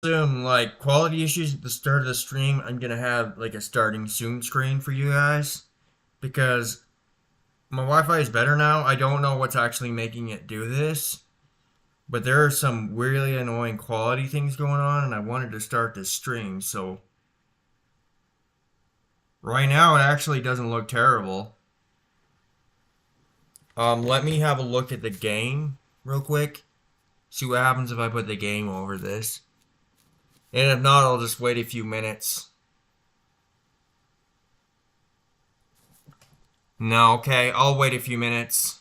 Some like quality issues at the start of the stream. I'm gonna have like a starting soon screen for you guys because my Wi-Fi is better now. I don't know what's actually making it do this, but there are some really annoying quality things going on, and I wanted to start this stream. So right now it actually doesn't look terrible. Let me have a look at the game real quick. See what happens if I put the game over this. And if not, I'll just wait a few minutes. No, okay, I'll wait a few minutes.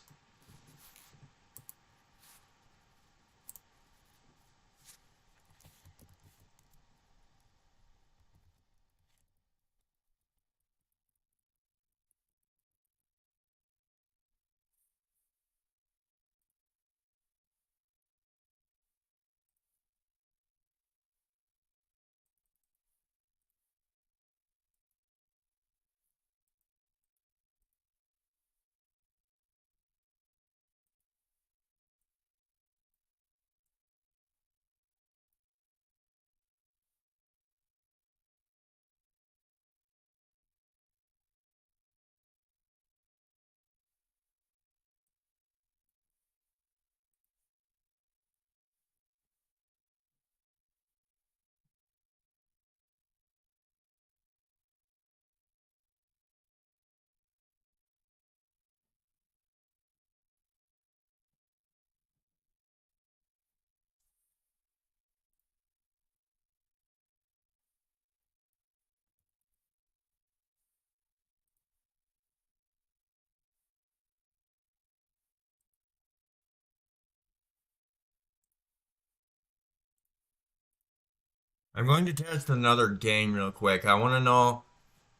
I'm going to test another game real quick. I want to know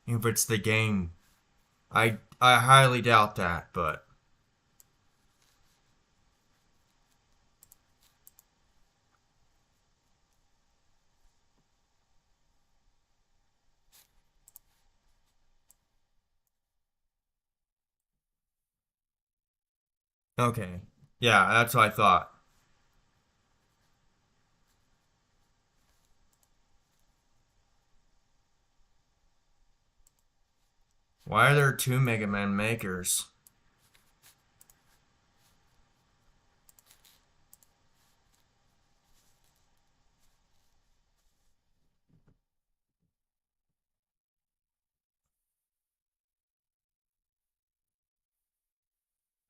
if it's the game. I highly doubt that, but okay. Yeah, that's what I thought. Why are there two Mega Man makers?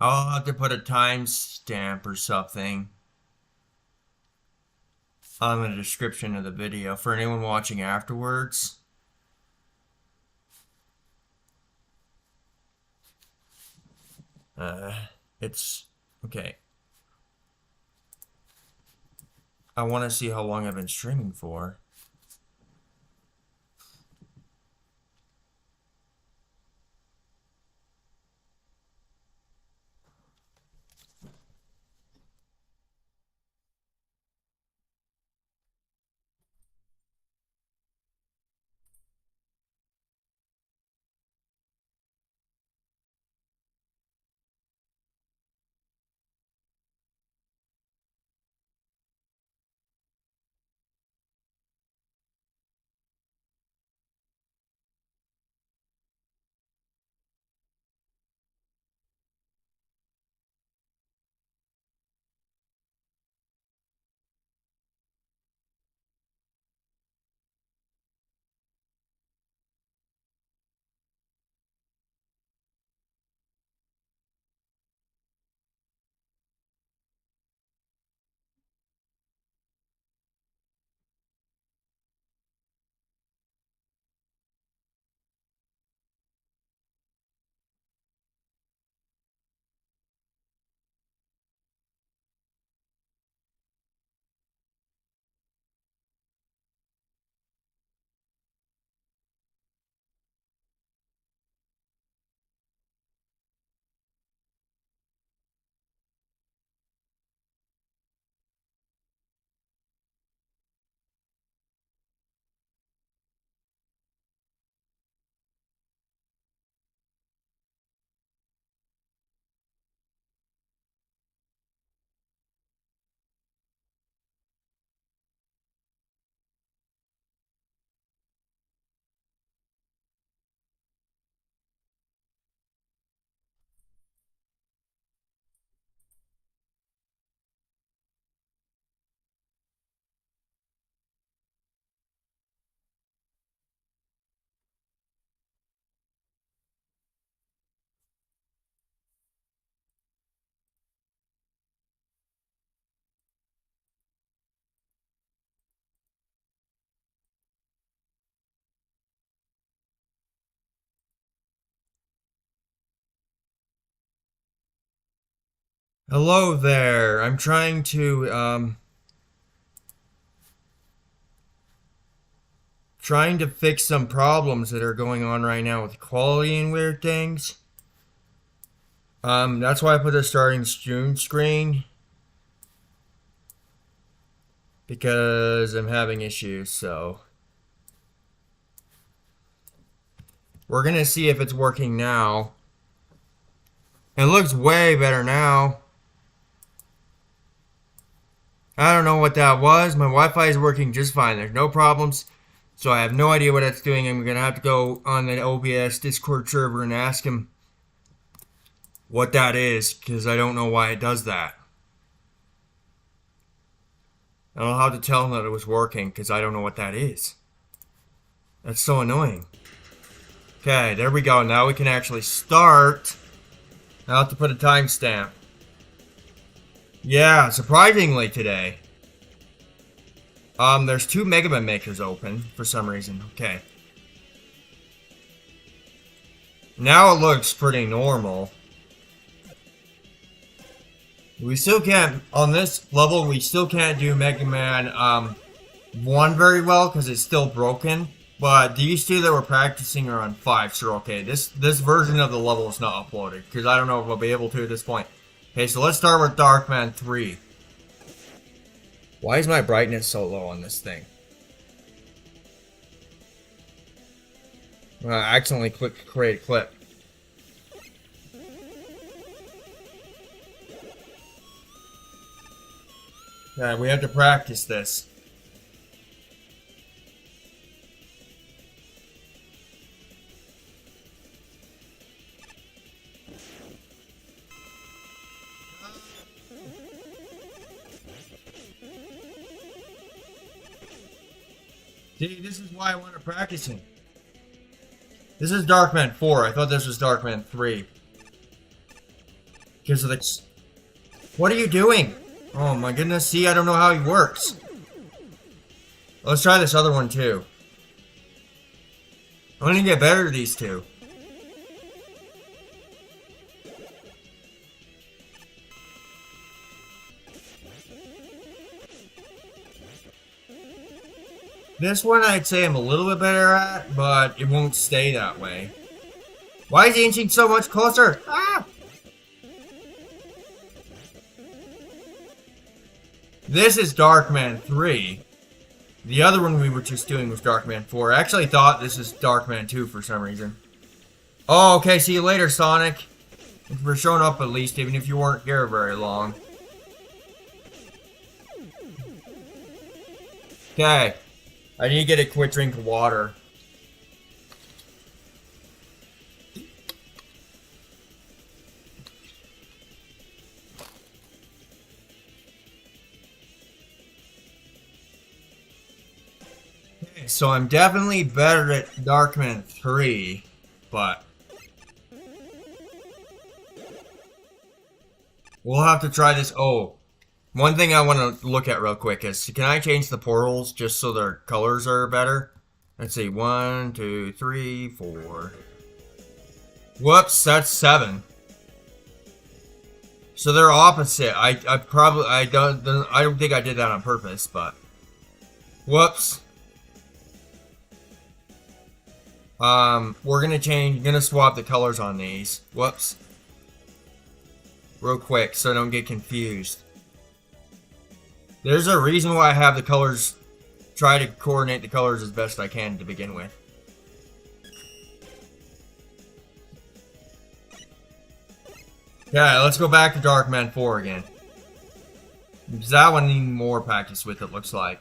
I'll have to put a timestamp or something on the description of the video for anyone watching afterwards. Uh, it's okay. I want to see how long I've been streaming for. Hello there. I'm trying to fix some problems that are going on right now with quality and weird things. That's why I put the starting June screen, because I'm having issues, so we're gonna see if it's working now. It looks way better now. I don't know what that was. My Wi-Fi is working just fine. There's no problems. So I have no idea what that's doing. I'm going to have to go on the OBS Discord server and ask him what that is, because I don't know why it does that. And I'll have to tell him that it was working, because I don't know what that is. That's so annoying. Okay, there we go. Now we can actually start. I'll have to put a timestamp. Yeah, surprisingly today. There's 2 Mega Man makers open for some reason. Okay. Now it looks pretty normal. We still can't, on this level, we still can't do Mega Man 1 very well because it's still broken. But these 2 that we're practicing are on 5, so okay. This version of the level is not uploaded because I don't know if we'll be able to at this point. Okay, so let's start with Darkman 3. Why is my brightness so low on this thing? I accidentally clicked create clip. Yeah, we have to practice this. See, this is why I want to practice it. This is Darkman 4. I thought this was Darkman 3. Because of the... What are you doing? Oh my goodness, see, I don't know how he works. Let's try this other one too. I want to get better at these 2. This one I'd say I'm a little bit better at, but it won't stay that way. Why is he inching so much closer? Ah! This is Darkman 3. The other one we were just doing was Darkman 4. I actually thought this is Darkman 2 for some reason. Oh, okay, see you later, Sonic. Thanks for showing up at least, even if you weren't here very long. Okay. I need to get a quick drink of water. Okay, so I'm definitely better at Darkman 3, but we'll have to try this. Oh. One thing I want to look at real quick is, can I change the portals just so their colors are better? Let's see, 1, 2, 3, 4. Whoops, that's 7. So they're opposite. I don't think I did that on purpose, but whoops. We're gonna swap the colors on these. Whoops. Real quick, so I don't get confused. There's a reason why I have the colors, try to coordinate the colors as best I can to begin with. Yeah, let's go back to Darkman 4 again. Because that one needs more practice with, it looks like.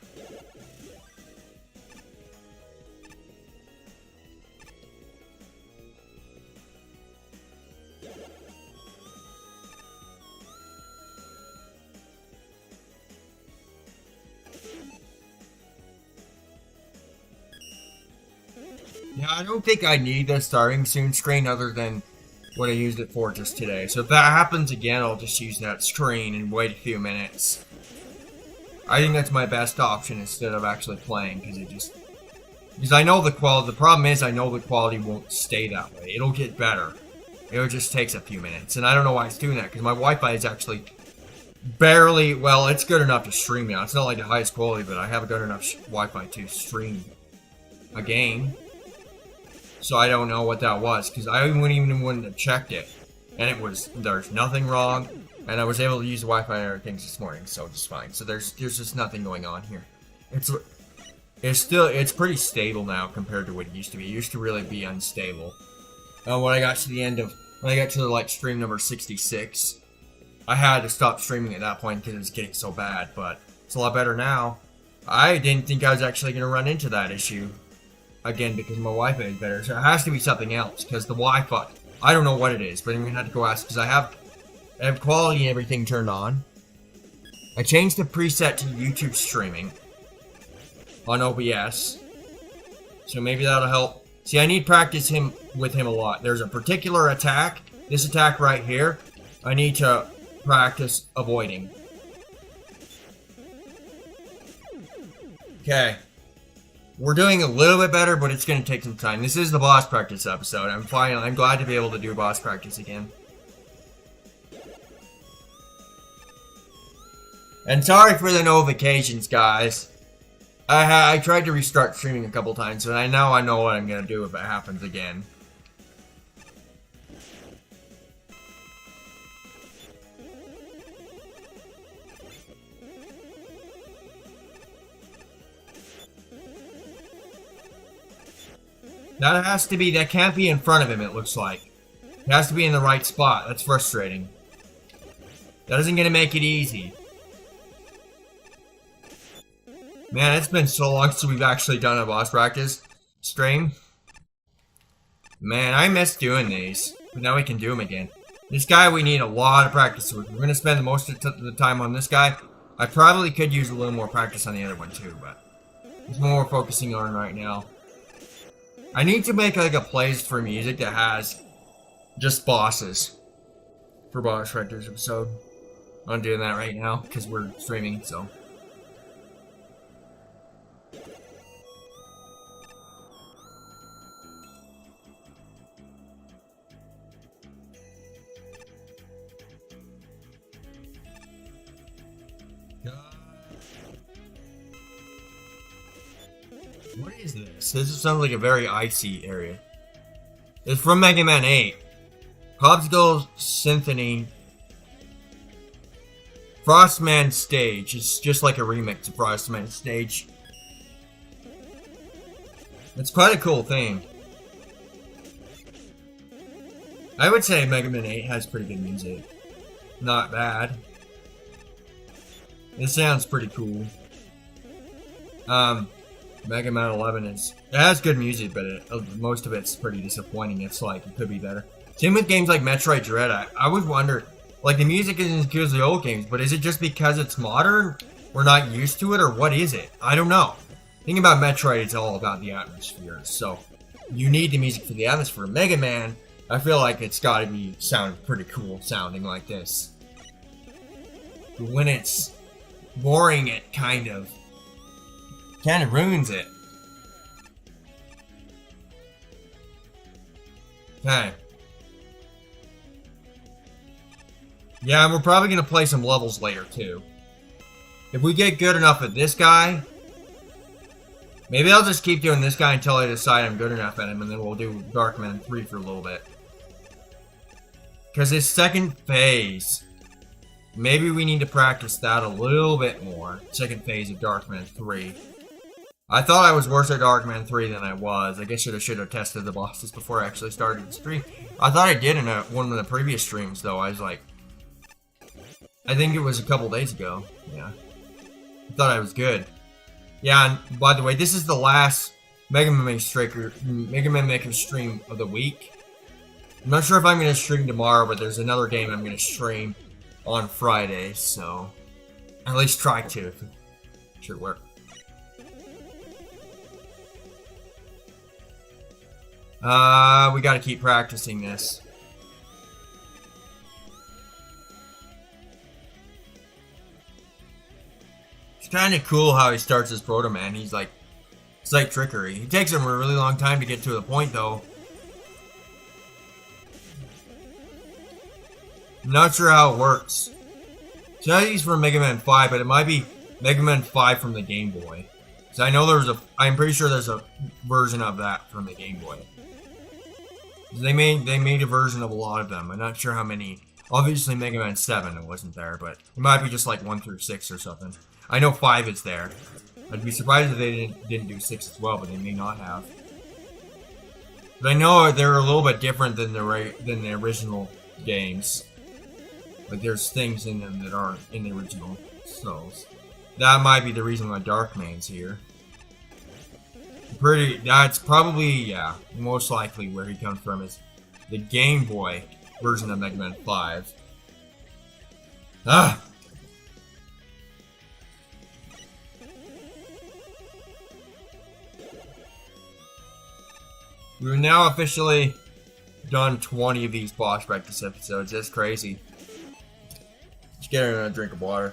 Yeah, I don't think I need the starting soon screen other than what I used it for just today. So if that happens again, I'll just use that screen and wait a few minutes. I think that's my best option instead of actually playing, because I know the quality. The problem is I know the quality won't stay that way. It'll get better. It just takes a few minutes, and I don't know why it's doing that, because my Wi-Fi is actually Barely, well, it's good enough to stream now. It's not like the highest quality, but I have a good enough Wi-Fi to stream a game. So I don't know what that was, because I wouldn't have checked it. And it was, there's nothing wrong. And I was able to use the Wi-Fi and everything this morning, so just fine. So there's just nothing going on here. It's pretty stable now compared to what it used to be. It used to really be unstable. When I got to like stream number 66, I had to stop streaming at that point because it was getting so bad, but it's a lot better now. I didn't think I was actually going to run into that issue again because my Wi-Fi is better. So it has to be something else because the Wi-Fi, I don't know what it is, but I'm going to have to go ask because I have quality and everything turned on. I changed the preset to YouTube streaming on OBS, so maybe that'll help. See, I need practice with him a lot. There's a particular attack, this attack right here, I need to practice avoiding. Okay. We're doing a little bit better, but it's going to take some time. This is the boss practice episode. I'm glad to be able to do boss practice again. And sorry for the notifications, guys. I tried to restart streaming a couple times, and I know what I'm going to do if it happens again. That can't be in front of him, it looks like. It has to be in the right spot. That's frustrating. That isn't going to make it easy. Man, it's been so long since we've actually done a boss practice stream. Man, I miss doing these. But now we can do them again. This guy we need a lot of practice with. We're going to spend most of the time on this guy. I probably could use a little more practice on the other one too, but it's what we're focusing on right now. I need to make like a playlist for music that has just bosses for boss practice episode. I'm doing that right now because we're streaming, so. What is this? This sounds like a very icy area. It's from Mega Man 8. Popsicle Symphony. Frostman Stage. It's just like a remix of Frostman Stage. It's quite a cool thing. I would say Mega Man 8 has pretty good music. Not bad. It sounds pretty cool. Mega Man 11 it has good music, but most of it's pretty disappointing. It's like, it could be better. Same with games like Metroid Dread. I would wonder, like, the music isn't as good as the old games, but is it just because it's modern? We're not used to it, or what is it? I don't know. The thing about Metroid, it's all about the atmosphere, so you need the music for the atmosphere. Mega Man, I feel like it's gotta be sound pretty cool sounding like this. But when it's boring, it kind of ruins it. Okay. Yeah, and we're probably going to play some levels later, too. If we get good enough at this guy, maybe I'll just keep doing this guy until I decide I'm good enough at him, and then we'll do Darkman 3 for a little bit. Because his second phase, maybe we need to practice that a little bit more. Second phase of Darkman 3. I thought I was worse at Darkman 3 than I was. I guess I should have tested the bosses before I actually started the stream. I thought I did in one of the previous streams, though. I was like, I think it was a couple days ago. Yeah. I thought I was good. Yeah, and by the way, this is the last Mega Man Maker stream of the week. I'm not sure if I'm going to stream tomorrow, but there's another game I'm going to stream on Friday, so at least try to. If it should work. We gotta keep practicing this. It's kind of cool how he starts as Proto Man. He's like, it's like trickery. It takes him a really long time to get to the point, though. I'm not sure how it works. So I use for Mega Man 5, but it might be Mega Man 5 from the Game Boy. So I know I'm pretty sure there's a version of that from the Game Boy. They made a version of a lot of them. I'm not sure how many. Obviously Mega Man 7 it wasn't there, but it might be just like 1 through 6 or something. I know 5 is there. I'd be surprised if they didn't do 6 as well, but they may not have. But I know they're a little bit different than the original games. Like there's things in them that aren't in the original, so that might be the reason why Darkman's here. That's probably, yeah, most likely where he comes from is the Game Boy version of Mega Man 5. Ah! We've now officially done 20 of these boss practice episodes. That's crazy. Just get her a drink of water.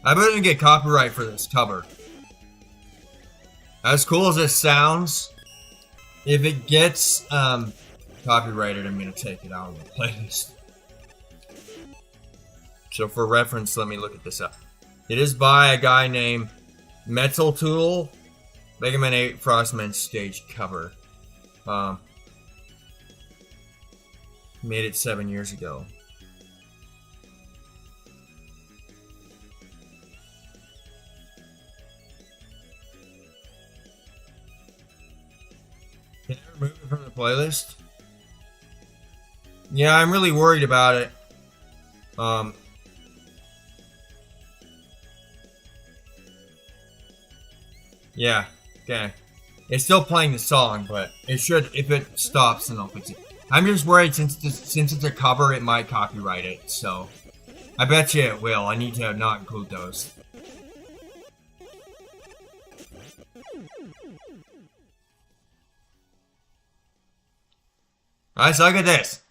I better even get copyright for this cover. As cool as this sounds, if it gets copyrighted, I'm gonna take it out of the playlist. So for reference, let me look at this up. It is by a guy named Metal Tool, Mega Man 8 Frostman stage cover. Made it 7 years ago. Can I remove it from the playlist? Yeah, I'm really worried about it. Yeah, okay. It's still playing the song, but it should, if it stops, then I'll fix it. I'm just worried since it's a cover, it might copyright it, so I bet you it will. I need to not include those. Alright, so look at this.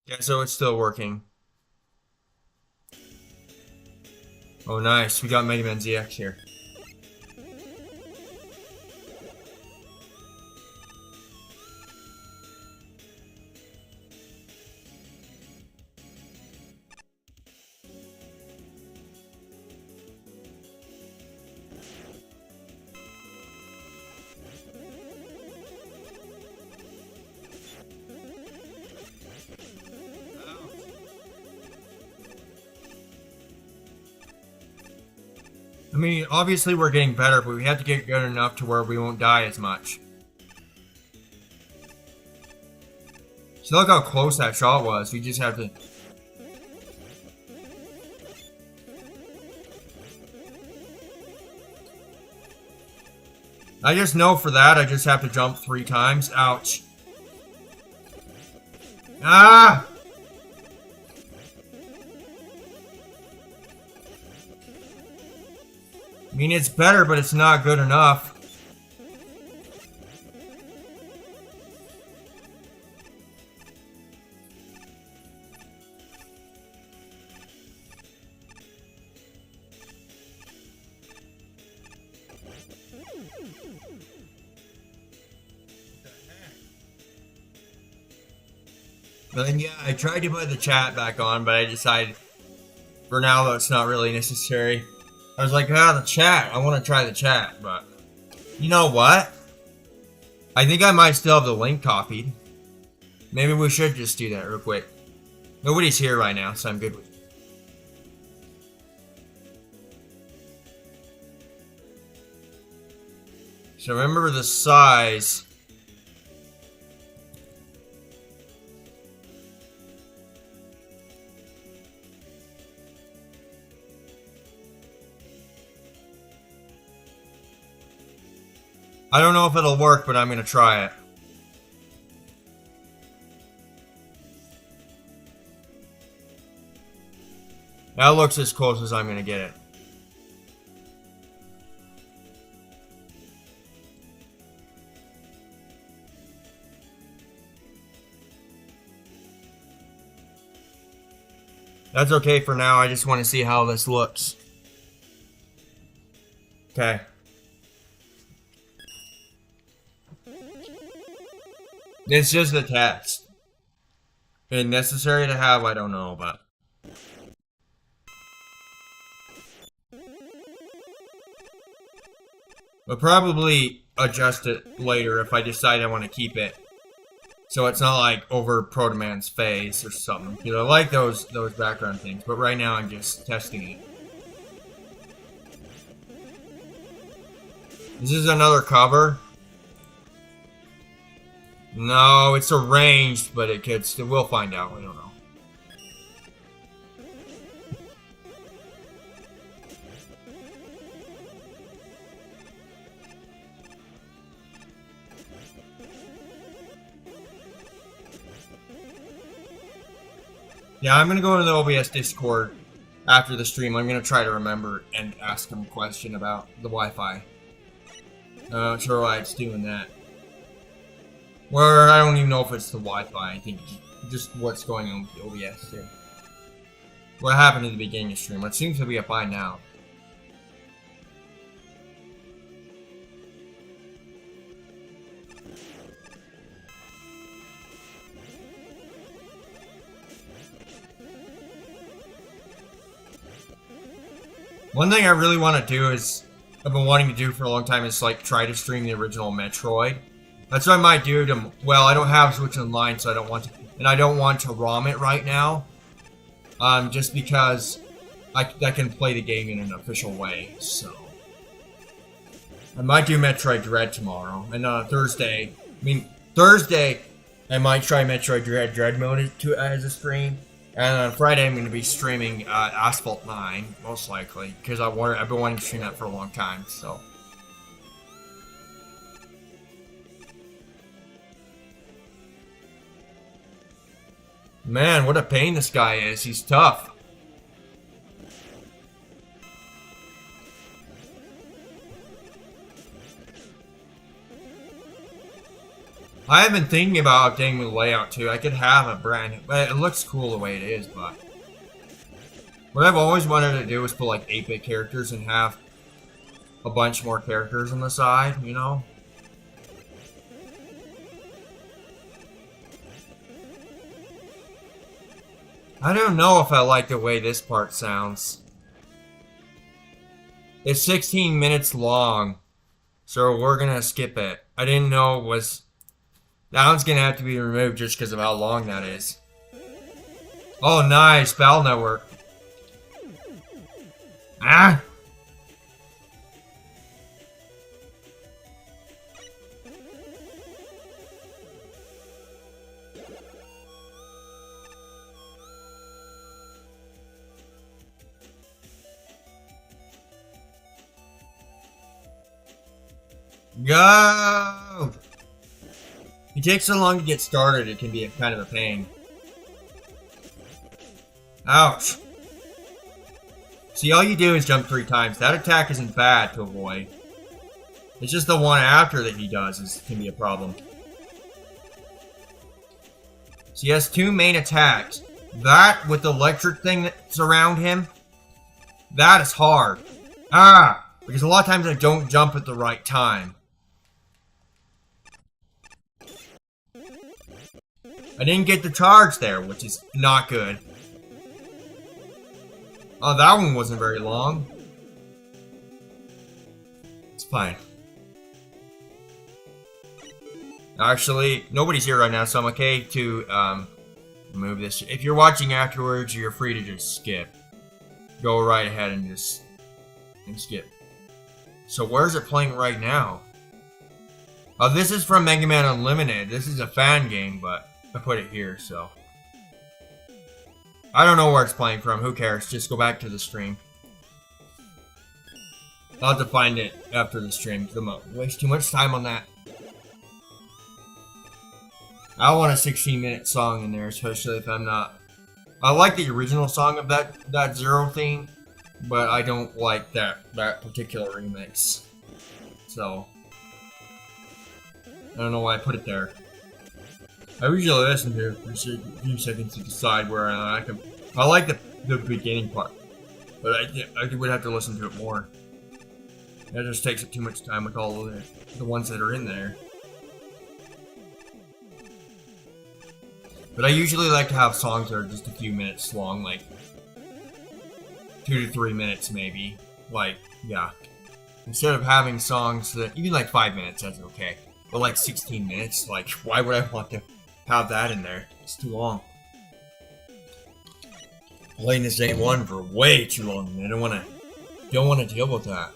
Yeah, so it's still working. Oh, nice. We got Mega Man ZX here. I mean, obviously we're getting better, but we have to get good enough to where we won't die as much. So look how close that shot was. We just have to... I just know for that, I just have to jump 3 times. Ouch. Ah! I mean, it's better, but it's not good enough. But then, yeah, I tried to put the chat back on, but I decided for now that's not really necessary. I was like, the chat. I want to try the chat, but you know what? I think I might still have the link copied. Maybe we should just do that real quick. Nobody's here right now, so I'm good with it. So remember the size. I don't know if it'll work, but I'm going to try it. That looks as close as I'm going to get it. That's okay for now. I just want to see how this looks. Okay. It's just a text. And necessary to have, I don't know, but... I'll probably adjust it later if I decide I want to keep it. So it's not like over Proto Man's face or something. You know, I like those background things, but right now I'm just testing it. This is another cover. No, it's arranged, but it could still. We'll find out. We don't know. Yeah, I'm gonna go into the OBS Discord after the stream. I'm gonna try to remember and ask him a question about the Wi-Fi. Not sure why it's doing that. Or I don't even know if it's the Wi-Fi. I think just what's going on with the OBS here. What happened at the beginning of the stream? It seems to be fine now. One thing I really want to do is, I've been wanting to do for a long time, is like try to stream the original Metroid. That's what I might do to, well, I don't have Switch Online, so I don't want to, and I don't want to ROM it right now. Just because I can play the game in an official way, so. I might do Metroid Dread tomorrow, and Thursday, I might try Metroid Dread mode as a stream. And on Friday, I'm going to be streaming Asphalt 9, most likely, because I've been wanting to stream that for a long time, so. Man, what a pain this guy is. He's tough. I have been thinking about updating the layout too. I could have a brand new, but it looks cool the way it is, but what I've always wanted to do is put like 8-bit characters and have a bunch more characters on the side, you know? I don't know if I like the way this part sounds. It's 16 minutes long, so we're gonna skip it. I didn't know it was... That one's gonna have to be removed just because of how long that is. Oh, nice. Battle Network. Ah! Go! It takes so long to get started, it can be kind of a pain. Ouch. See, all you do is jump 3 times. That attack isn't bad to avoid. It's just the one after that he does can be a problem. So he has 2 main attacks. That, with the electric thing that's around him, that is hard. Ah! Because a lot of times I don't jump at the right time. I didn't get the charge there, which is not good. Oh, that one wasn't very long. It's fine. Actually, nobody's here right now, so I'm okay to remove this. If you're watching afterwards, you're free to just skip. Go right ahead and just skip. So where's it playing right now? Oh, this is from Mega Man Unlimited. This is a fan game, but I put it here, so. I don't know where it's playing from. Who cares? Just go back to the stream. I'll have to find it after the stream. Waste too much time on that. I want a 16-minute song in there, especially if I'm not... I like the original song of that Zero theme, but I don't like that particular remix. So... I don't know why I put it there. I usually listen to it for a few seconds to decide where I like them. I like the beginning part. But I would have to listen to it more. That just takes up too much time with all of the ones that are in there. But I usually like to have songs that are just a few minutes long, like 2 to 3 minutes maybe. Like, yeah. Instead of having songs that, even like 5 minutes, that's okay. But like 16 minutes, like, why would I want to have that in there? It's too long. Playing the same one for way too long, and I don't want to deal with that.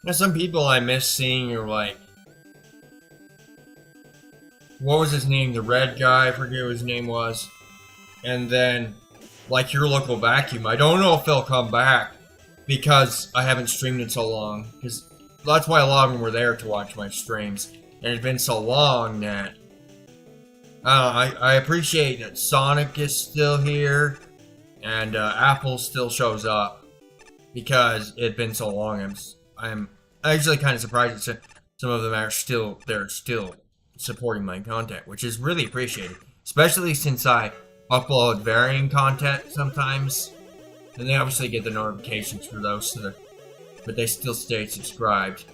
Now, some people I miss seeing are like, what was his name? The red guy, I forget what his name was. And then, like your local vacuum. I don't know if they'll come back because I haven't streamed in so long. Because that's why a lot of them were there to watch my streams. And it's been so long that I appreciate that Sonic is still here and Apple still shows up because it's been so long. I'm actually kind of surprised that some of them are still supporting my content, which is really appreciated, especially since I upload varying content sometimes, and they obviously get the notifications for those, but they still stay subscribed.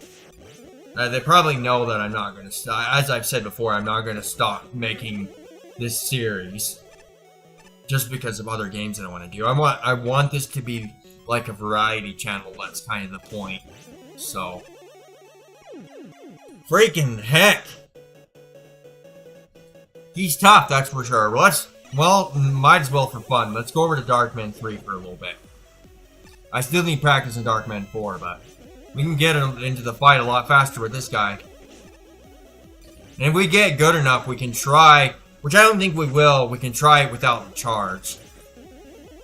They probably know that I'm not going to stop. As I've said before, I'm not going to stop making this series just because of other games that I want to do. I want this to be like a variety channel. That's kind of the point. So, freaking heck, he's tough. That's for sure. Well, might as well for fun. Let's go over to Darkman 3 for a little bit. I still need practice in Darkman 4, but we can get into the fight a lot faster with this guy. And if we get good enough, we can try, which I don't think we will, we can try it without the charge.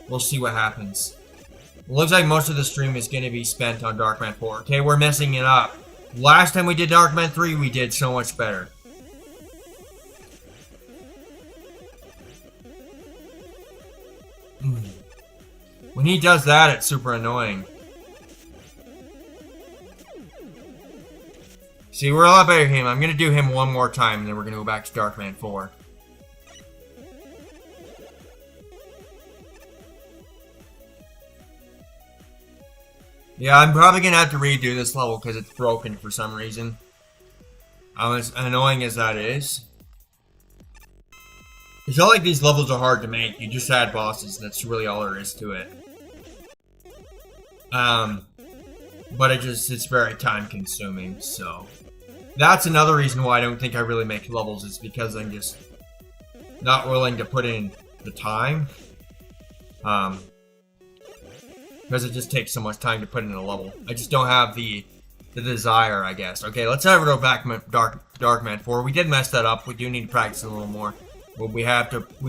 We'll see what happens. It looks like most of the stream is going to be spent on Darkman 4. Okay, we're messing it up. Last time we did Darkman 3, we did so much better. When he does that, it's super annoying. See, we're a lot better than him. I'm going to do him one more time, and then we're going to go back to Darkman 4. Yeah, I'm probably going to have to redo this level because it's broken for some reason. As annoying as that is. It's not like these levels are hard to make. You just add bosses. That's really all there is to it. But it's very time consuming, so. That's another reason why I don't think I really make levels, is because I'm just not willing to put in the time. Because it just takes so much time to put in a level. I just don't have the desire, I guess. Okay, let's have go back Darkman 4. We did mess that up. We do need to practice a little more. But we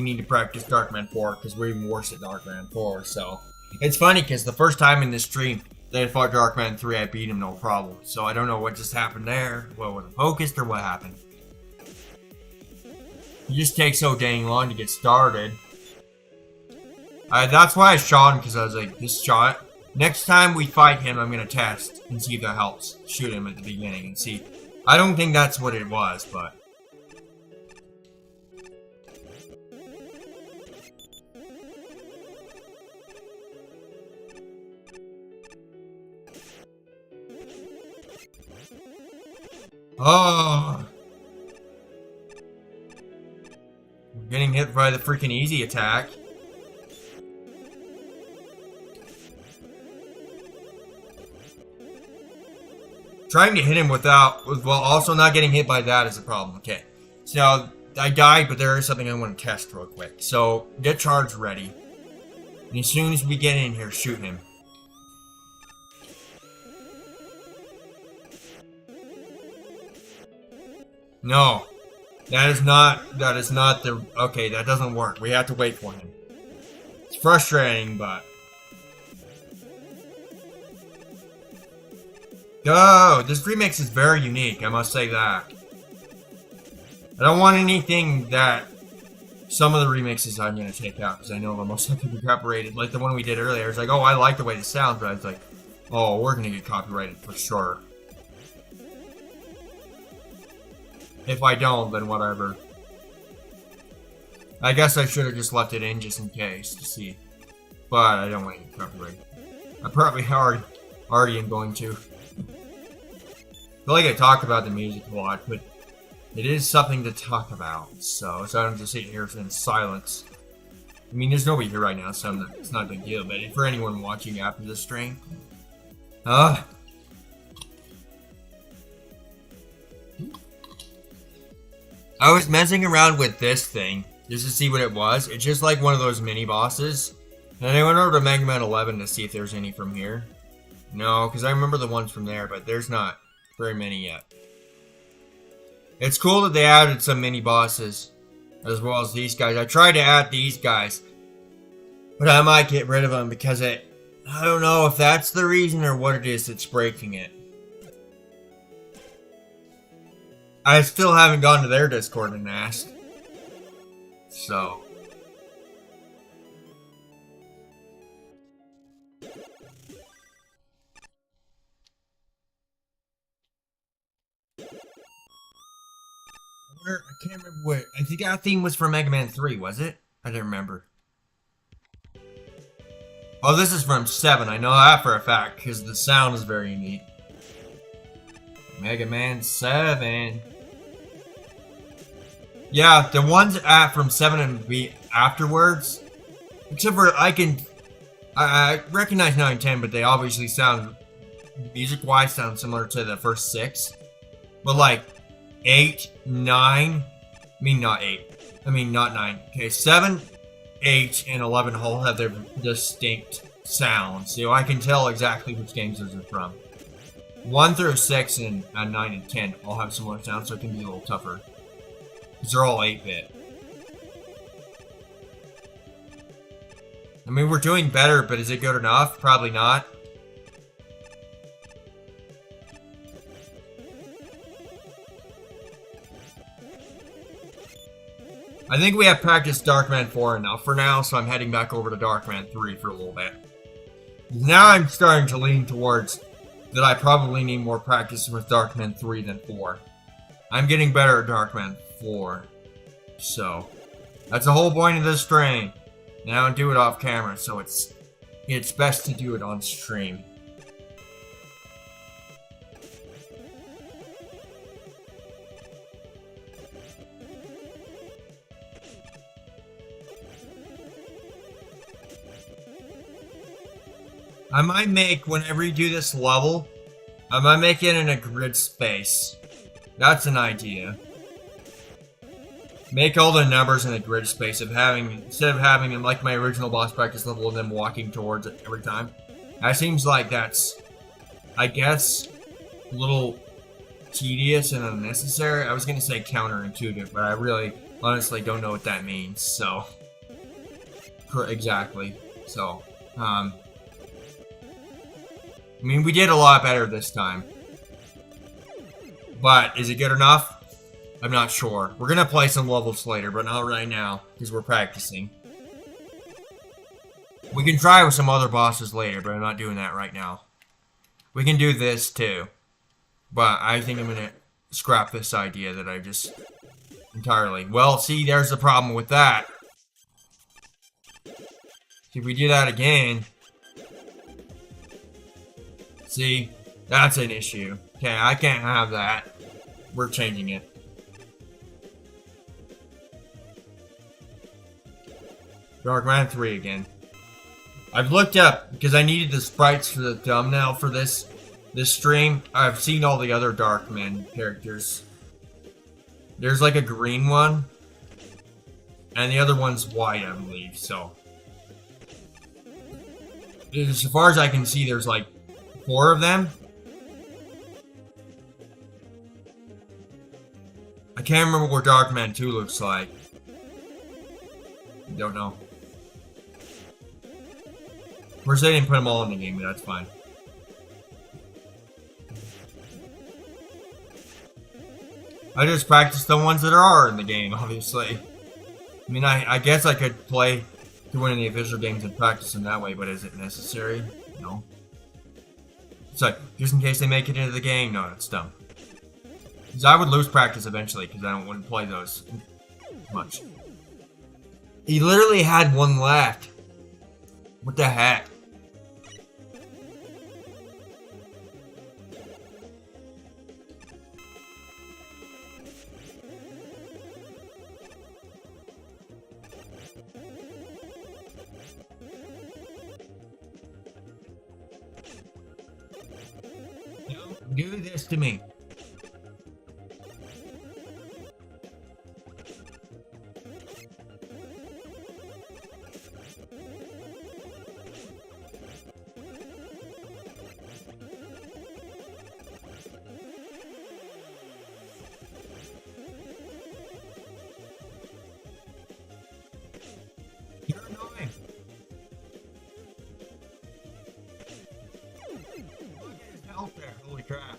need to practice Darkman 4 because we're even worse at Darkman 4. So it's funny because the first time in this stream that I fought Darkman 3, I beat him no problem. So I don't know what just happened there. What was focused or what happened? It just takes so dang long to get started. That's why I shot him, because I was like, this shot. Next time we fight him, I'm going to test and see if that helps. Shoot him at the beginning and see. I don't think that's what it was, but. Oh. We're getting hit by the freaking easy attack. Trying to hit him while also not getting hit by that is a problem. Okay. So, I died, but there is something I want to test real quick. So, get charge ready. And as soon as we get in here, shoot him. No. That is not the, okay, that doesn't work. We have to wait for him. It's frustrating, but. Oh, this remix is very unique, I must say that. I don't want anything that some of the remixes I'm going to take out, because I know they're most likely copyrighted. Like the one we did earlier, it's like, oh, I like the way this sounds, but I was like, oh, we're going to get copyrighted for sure. If I don't, then whatever. I guess I should have just left it in just in case to see. But I don't want to copyright. I probably already am going to. I feel like I talk about the music a lot, but it is something to talk about. So I don't just sit here in silence. I mean, there's nobody here right now, so it's not a big deal. But for anyone watching after this stream, I was messing around with this thing just to see what it was. It's just like one of those mini bosses. And I went over to Mega Man 11 to see if there's any from here. No, because I remember the ones from there, but there's not very many yet. It's cool that they added some mini bosses as well as these guys. I tried to add these guys, but I might get rid of them because I don't know if that's the reason or what it is that's breaking it. I still haven't gone to their Discord and asked. So. I can't remember what. I think that theme was for Mega Man 3, was it? I don't remember. Oh, this is from 7. I know that for a fact because the sound is very unique. Mega Man 7. Yeah, the ones from 7 and B afterwards. Except for I recognize 9 and 10, but they obviously sound, music-wise, sound similar to the first 6. But like 8, 9, not 9. Okay, 7, 8, and 11 all have their distinct sounds, so I can tell exactly which games those are from. 1 through 6 and 9 and 10 all have similar sounds, so it can be a little tougher. Because they're all 8-bit. I mean, we're doing better, but is it good enough? Probably not. I think we have practiced Darkman 4 enough for now, so I'm heading back over to Darkman 3 for a little bit. Now I'm starting to lean towards that I probably need more practice with Darkman 3 than 4. I'm getting better at Darkman 4. So, that's the whole point of this stream. And I don't do it off camera, so it's best to do it on stream. I might make, whenever you do this level, I might make it in a grid space. That's an idea. Make all the numbers in a grid space instead of having them like my original boss practice level and then walking towards it every time. That seems like that's, I guess, a little tedious and unnecessary. I was going to say counterintuitive, but I really, honestly don't know what that means, so. Exactly. So, I mean, we did a lot better this time. But, is it good enough? I'm not sure. We're gonna play some levels later, but not right now, because we're practicing. We can try with some other bosses later, but I'm not doing that right now. We can do this, too. But I think I'm gonna scrap this idea that I just entirely... Well, see, there's the problem with that. If we do that again... See, that's an issue. Okay, I can't have that. We're changing it. Darkman 3 again. I've looked up, because I needed the sprites for the thumbnail for this stream. I've seen all the other Darkman characters. There's like a green one. And the other one's white, I believe, so. As far as I can see, there's like 4 of them. I can't remember what Darkman 2 looks like. Don't know. Of course, they didn't put them all in the game, but that's fine. I just practiced the ones that are in the game, obviously. I mean, I guess I could play to win in the official games and practice them that way, but is it necessary? No. So, just in case they make it into the game? No, that's dumb. Because I would lose practice eventually because I don't want to play those much. He literally had one left. What the heck? Don't do this to me. You're annoying. Look at his health there. Holy crap.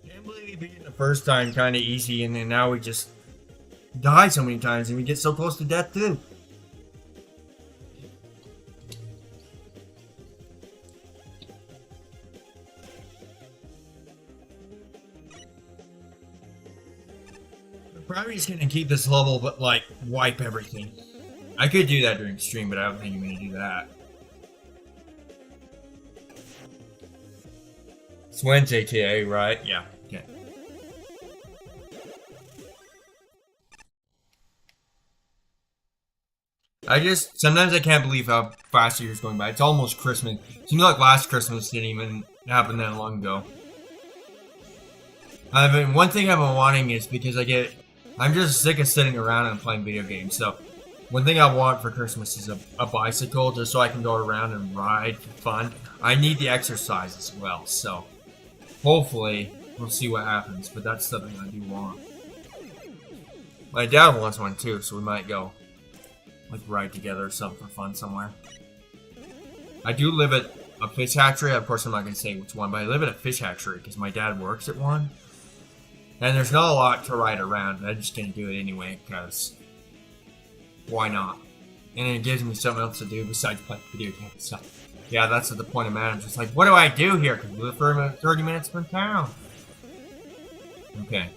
Can't believe he beat it the first time kind of easy, and then now we just die so many times, and we get so close to death too. Probably just gonna keep this level, but like wipe everything. I could do that during stream, but I don't think I'm gonna do that. It's Wednesday today, right? Yeah. Okay. Sometimes I can't believe how fast the year's going by. It's almost Christmas. It seems like last Christmas didn't even happen that long ago. I mean, one thing I've been wanting is because I'm just sick of sitting around and playing video games. So, one thing I want for Christmas is a bicycle just so I can go around and ride for fun. I need the exercise as well. So, hopefully, we'll see what happens. But that's something I do want. My dad wants one too, so we might go like ride together or something for fun somewhere. I do live at a fish hatchery. Of course, I'm not going to say which one, but I live at a fish hatchery because my dad works at one. And there's not a lot to ride around, but I'm just going to do it anyway because why not? And it gives me something else to do besides play video games. So, yeah, that's at the point I'm at. I'm just like, what do I do here? Because we live for 30 minutes from town. Okay.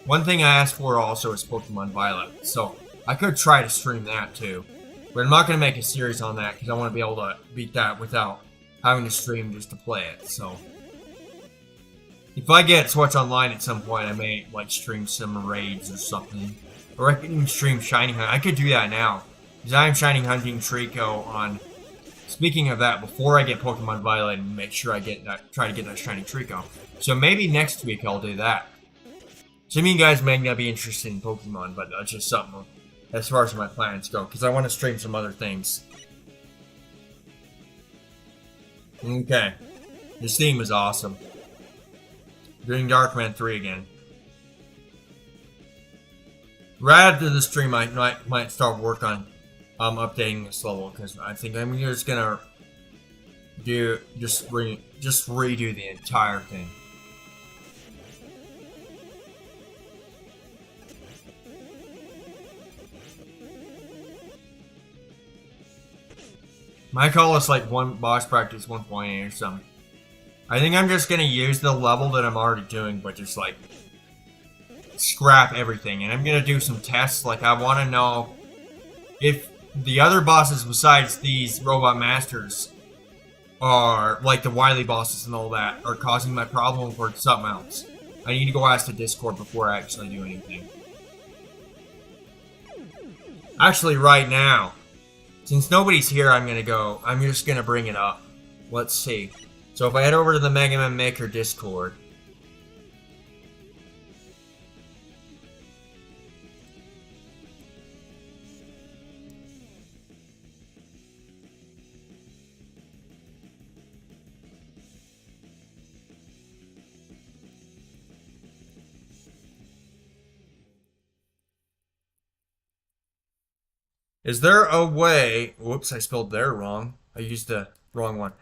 One thing I asked for also is Pokemon Violet, so I could try to stream that too. But I'm not going to make a series on that because I want to be able to beat that without having to stream just to play it, so. If I get Switch Online at some point, I may like stream some raids or something. Or I could even stream Shiny Hunt. I could do that now. Because I am Shiny Hunting Trico on... Speaking of that, before I get Pokemon Violet and make sure I try to get that Shiny Trico. So maybe next week I'll do that. Some of you guys may not be interested in Pokemon, but that's just something as far as my plans go. Because I want to stream some other things. Okay. This theme is awesome. Doing Darkman 3 again. Right after the stream, I might start work on updating this level because I think I'm just gonna redo the entire thing. Might call this like one boss practice 1.8 or something. I think I'm just gonna use the level that I'm already doing, but just like scrap everything. And I'm gonna do some tests. Like I want to know if the other bosses besides these robot masters are like the wily bosses and all that are causing my problem or something else. I need to go ask the Discord before I actually do anything. Actually, right now, since nobody's here, I'm just gonna bring it up. Let's see. So if I head over to the Mega Man Maker Discord, is there a way... Whoops, I spelled there wrong. I used the wrong one.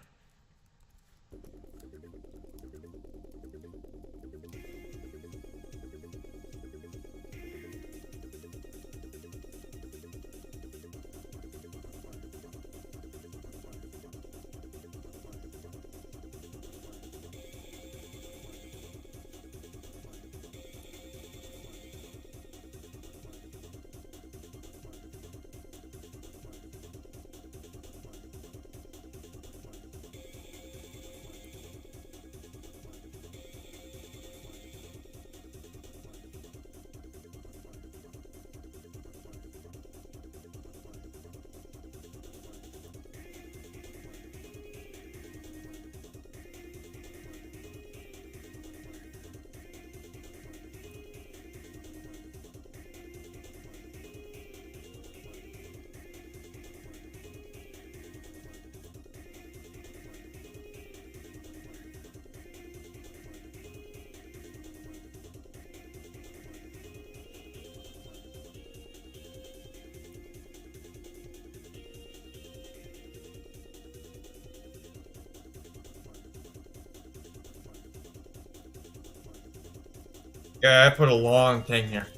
Yeah, I put a long thing here.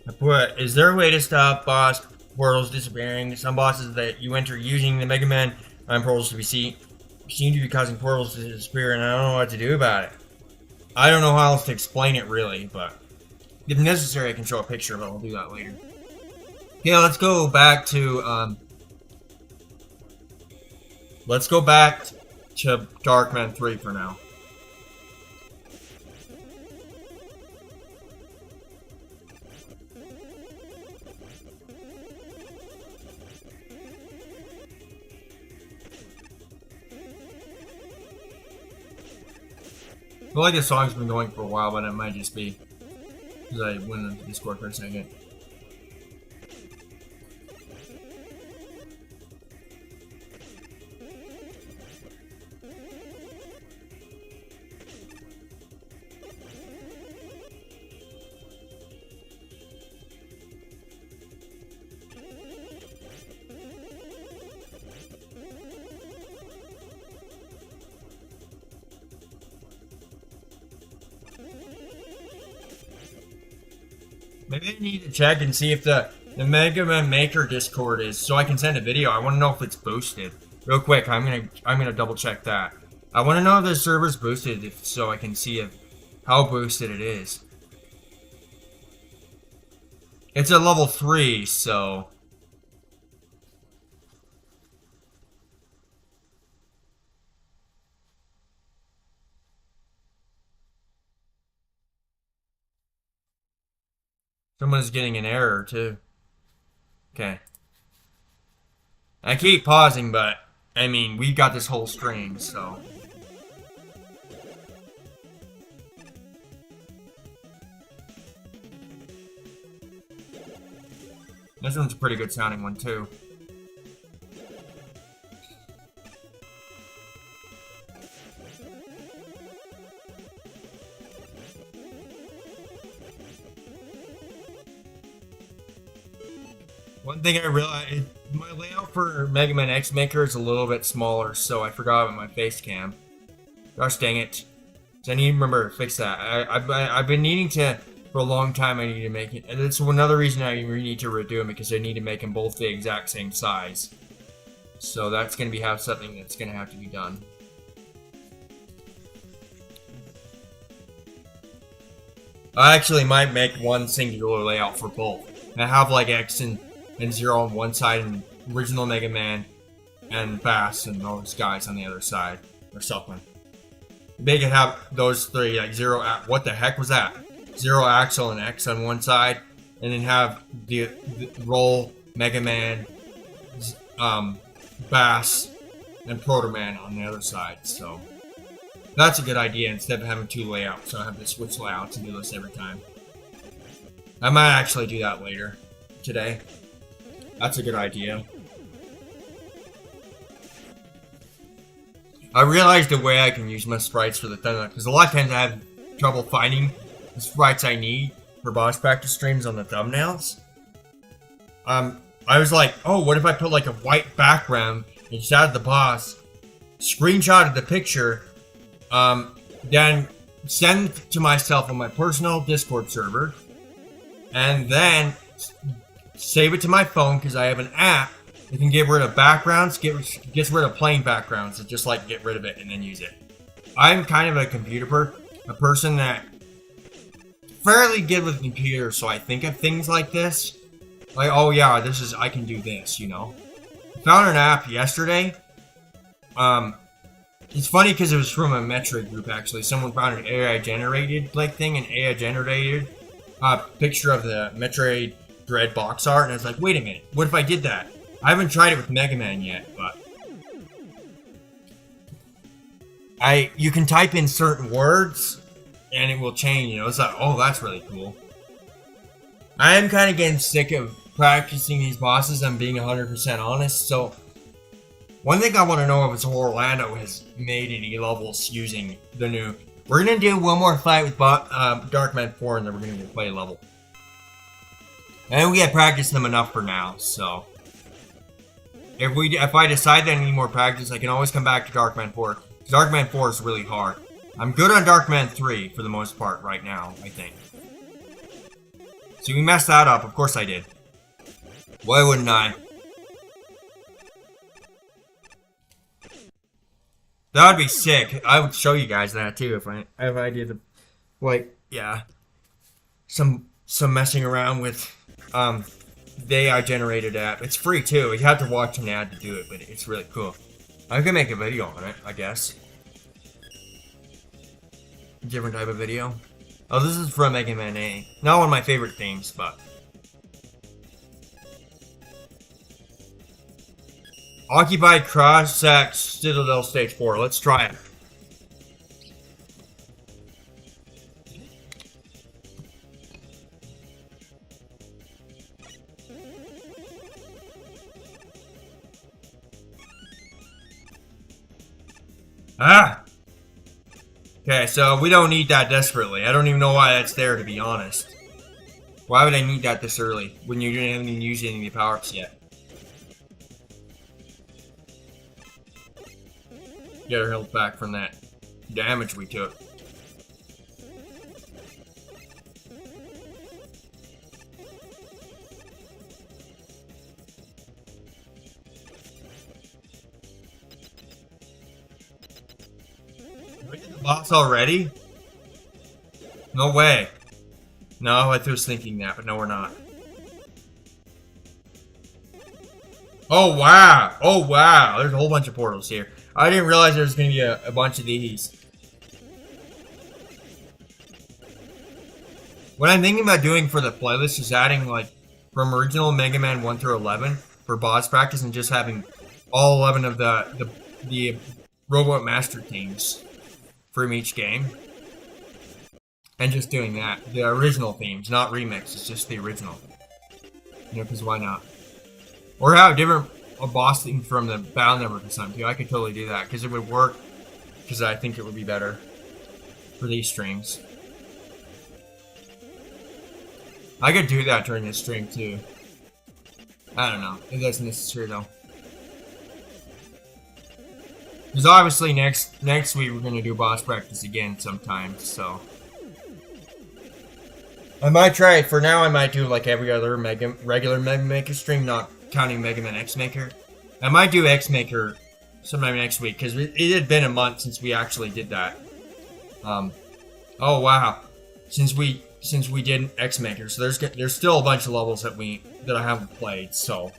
I put, is there a way to stop boss portals disappearing? Some bosses that you enter using the Mega Man portals to be seem to be causing portals to disappear, and I don't know what to do about it. I don't know how else to explain it really, but if necessary, I can show a picture, but I'll do that later. Yeah, let's go back to Darkman 3 for now. I feel like this song's been going for a while, but it might just be because I went into Discord for a second. Maybe I need to check and see if the Mega Man Maker Discord is, so I can send a video. I want to know if it's boosted. Real quick, I'm gonna double check that. I want to know if the server's boosted, so I can see how boosted it is. It's a level 3, so. Someone's getting an error, too. Okay. I keep pausing, but, I mean, we got this whole stream, so. This one's a pretty good sounding one, too. One thing I realized, my layout for Mega Man X Maker is a little bit smaller, so I forgot about my face cam. Gosh dang it. So I need to remember to fix that. I've been needing to, for a long time, I need to make it. And it's another reason I need to redo them, because I need to make them both the exact same size. So that's going to be something that's going to have to be done. I actually might make one singular layout for both. And I have like X and Zero on one side, and original Mega Man and Bass and those guys on the other side, or something. They could have those three, like Zero. What the heck was that? Zero Axel and X on one side, and then have the Roll, Mega Man, Bass, and Proto Man on the other side. So that's a good idea. Instead of having two layouts, so I have to switch layouts and do this every time. I might actually do that later today. That's a good idea. I realized the way I can use my sprites for the thumbnail, because a lot of times I have trouble finding the sprites I need for boss practice streams on the thumbnails. I was like, oh, what if I put like a white background inside of the boss, screenshotted the picture, then send it to myself on my personal Discord server, and then save it to my phone, because I have an app that can get rid of backgrounds, gets rid of plain backgrounds, and just like get rid of it and then use it. I'm kind of a person that fairly good with computers, so I think of things like this. Like, oh yeah, I can do this, you know. I found an app yesterday. It's funny because it was from a Metroid group, actually. Someone found an AI generated like thing, an AI generated picture of the Metroid Dread box art, and I was like, wait a minute, what if I did that? I haven't tried it with Mega Man yet, but you can type in certain words and it will change, you know. It's like, oh, that's really cool. I am kind of getting sick of practicing these bosses, I'm being 100% honest. So one thing I want to know if Orlando has made any levels using the new. We're gonna do one more fight with Darkman 4, and then we're gonna go play a level. And we have practiced them enough for now, so if I decide that I need more practice, I can always come back to Darkman 4. Darkman 4 is really hard. I'm good on Darkman 3 for the most part right now, I think. So we messed that up. Of course I did. Why wouldn't I? That would be sick. I would show you guys that too if I did the, like, yeah, some messing around with the AI generated app. It's free too. You have to watch an ad to do it, but it's really cool. I could make a video on it, I guess. Different type of video. Oh, this is from Mega Man A. Not one of my favorite themes, but Occupied Cross-Sack Citadel Stage 4. Let's try it. Ah! Okay, so we don't need that desperately. I don't even know why that's there, to be honest. Why would I need that this early when you didn't even use any of the power-ups yet? Get our health back from that damage we took. Are we in the boss already? No way. No, I was thinking that, but no, we're not. Oh, wow. Oh, wow. There's a whole bunch of portals here. I didn't realize there was going to be a bunch of these. What I'm thinking about doing for the playlist is adding, like, from original Mega Man 1 through 11 for boss practice and just having all 11 of the Robot Master themes from each game. And just doing that. The original themes, not remixes, just the original. You know, because why not? Or have a boss theme from the Battle Network or something too. I could totally do that because it would work. Because I think it would be better for these streams. I could do that during this stream too. I don't know if that's necessary though. Because obviously next week we're gonna do boss practice again sometime. So I might try it. For now, I might do like every other regular Mega Maker stream, not counting Mega Man X Maker. I might do X Maker sometime next week because it had been a month since we actually did that. Oh wow, since we did X Maker, so there's still a bunch of levels that I haven't played. So,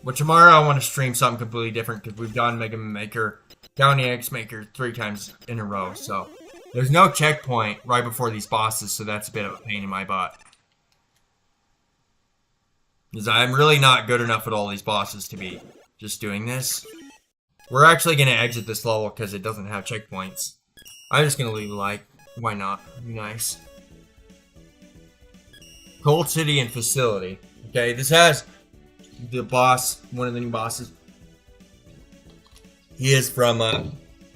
but tomorrow I want to stream something completely different because we've done Mega Man Maker, counting X Maker 3 times in a row. So there's no checkpoint right before these bosses, so that's a bit of a pain in my butt. Because I'm really not good enough at all these bosses to be just doing this. We're actually going to exit this level because it doesn't have checkpoints. I'm just going to leave a like. Why not? Be nice. Cold City and Facility. Okay, this has the boss, one of the new bosses. He is from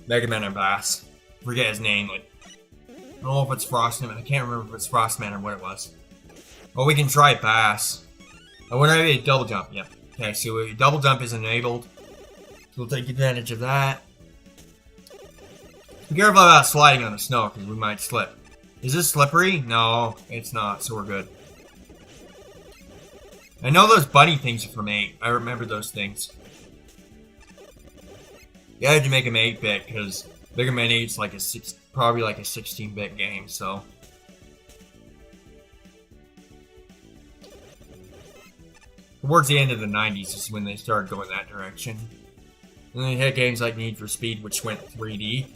Mega Man and Bass. Forget his name. Like, I don't know if it's Frostman. I can't remember if it's Frostman or what it was. Well, we can try Bass. I want to be a double jump. Yep. Okay, so double jump is enabled. So we'll take advantage of that. Be careful about sliding on the snow because we might slip. Is this slippery? No, it's not, so we're good. I know those bunny things are from 8. I remember those things. You had to make them 8-bit because Mega Man 8's like probably like a 16-bit game, so. Towards the end of the 90s is when they started going that direction. And then you had games like Need for Speed, which went 3D.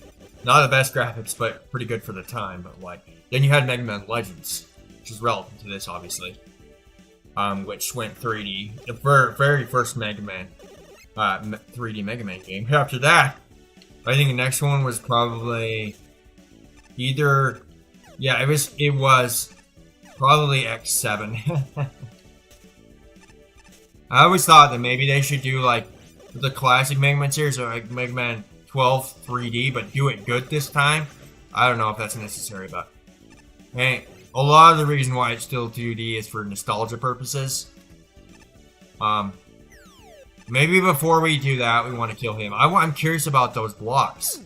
Not the best graphics, but pretty good for the time. But like, then you had Mega Man Legends, which is relevant to this, obviously. Which went 3D. The very first Mega Man, 3D Mega Man game. After that, I think the next one was probably either, yeah, it was probably X7. I always thought that maybe they should do like the classic Mega Man series or like Mega Man 12 3D, but do it good this time. I don't know if that's necessary, but hey, a lot of the reason why it's still 2D is for nostalgia purposes. Maybe before we do that, we want to kill him. I'm curious about those blocks.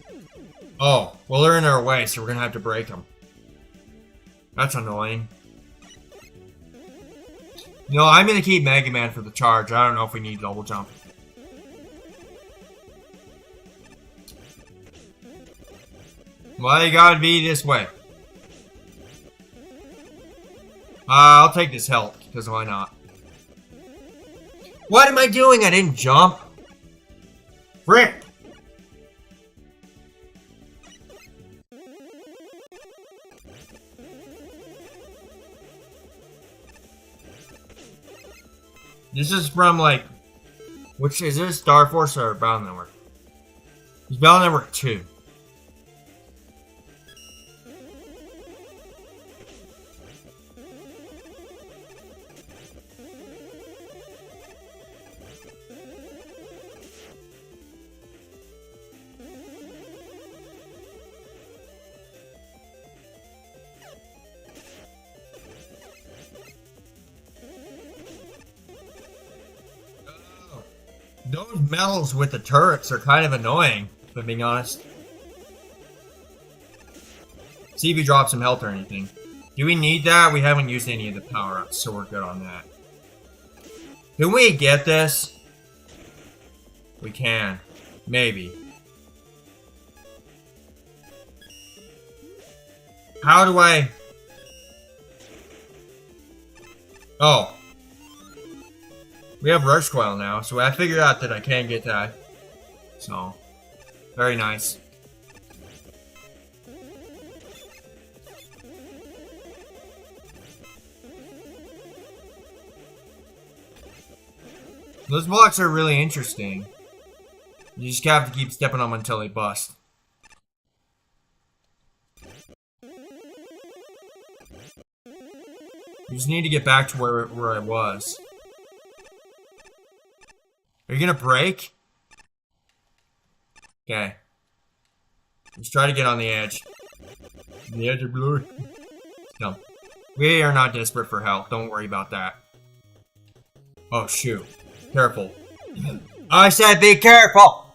Oh, well, they're in our way, so we're gonna have to break them. That's annoying. No, I'm gonna keep Mega Man for the charge. I don't know if we need double jump. Well, you gotta be this way. I'll take this health, because why not? What am I doing? I didn't jump. Frick! This is from, like, which is this, Star Force or Battle Network? It's Battle Network 2. Those medals with the turrets are kind of annoying, if I'm being honest. See if you drop some health or anything. Do we need that? We haven't used any of the power-ups, so we're good on that. Can we get this? We can. Maybe. How do I... Oh. We have Rush Coil now, so I figured out that I can get that. So, very nice. Those blocks are really interesting. You just have to keep stepping on them until they bust. You just need to get back to where I was. Are you gonna break? Okay. Let's try to get on the edge. The edge of glory. No. We are not desperate for help. Don't worry about that. Oh, shoot. Careful. I said be careful!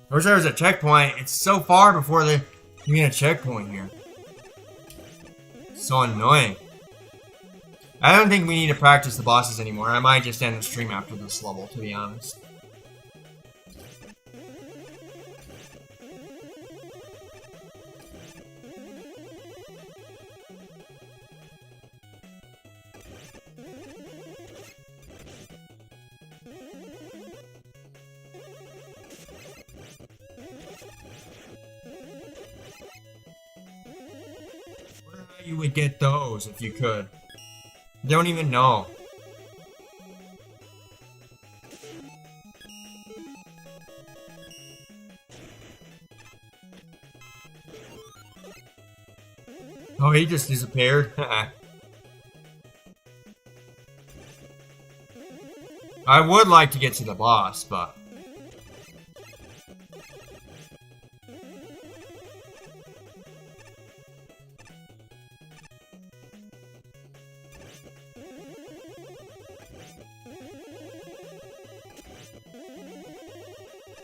I wish there was a checkpoint. It's so far before they give me a checkpoint here. So annoying. I don't think we need to practice the bosses anymore. I might just end the stream after this level, to be honest. I wonder how you would get those if you could. Don't even know. Oh, he just disappeared. I would like to get to the boss, but...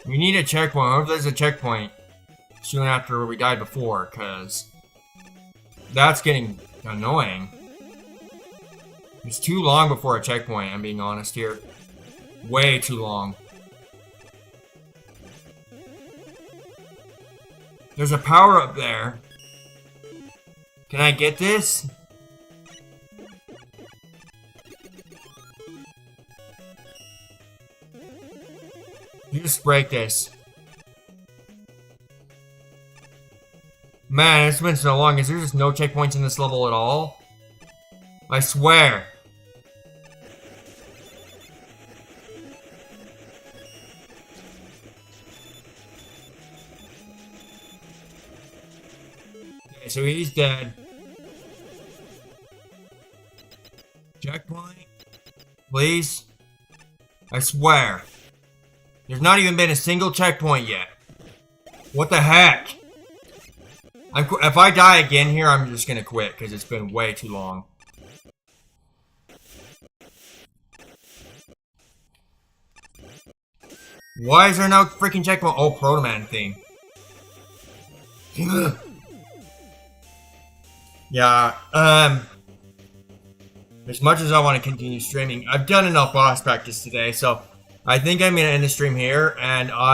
we need a checkpoint. I hope there's a checkpoint soon after we died before, because that's getting annoying. It's too long before a checkpoint, I'm being honest here. Way too long. There's a power up there. Can I get this? You just break this. Man, it's been so long. Is there just no checkpoints in this level at all? I swear. Okay, so he's dead. Checkpoint? Please? I swear. There's not even been a single checkpoint yet. What the heck? If I die again here, I'm just gonna quit, because it's been way too long. Why is there no freaking checkpoint? Oh, Proto Man theme. Yeah, as much as I want to continue streaming, I've done enough boss practice today, so I think I'm going to end the stream here, and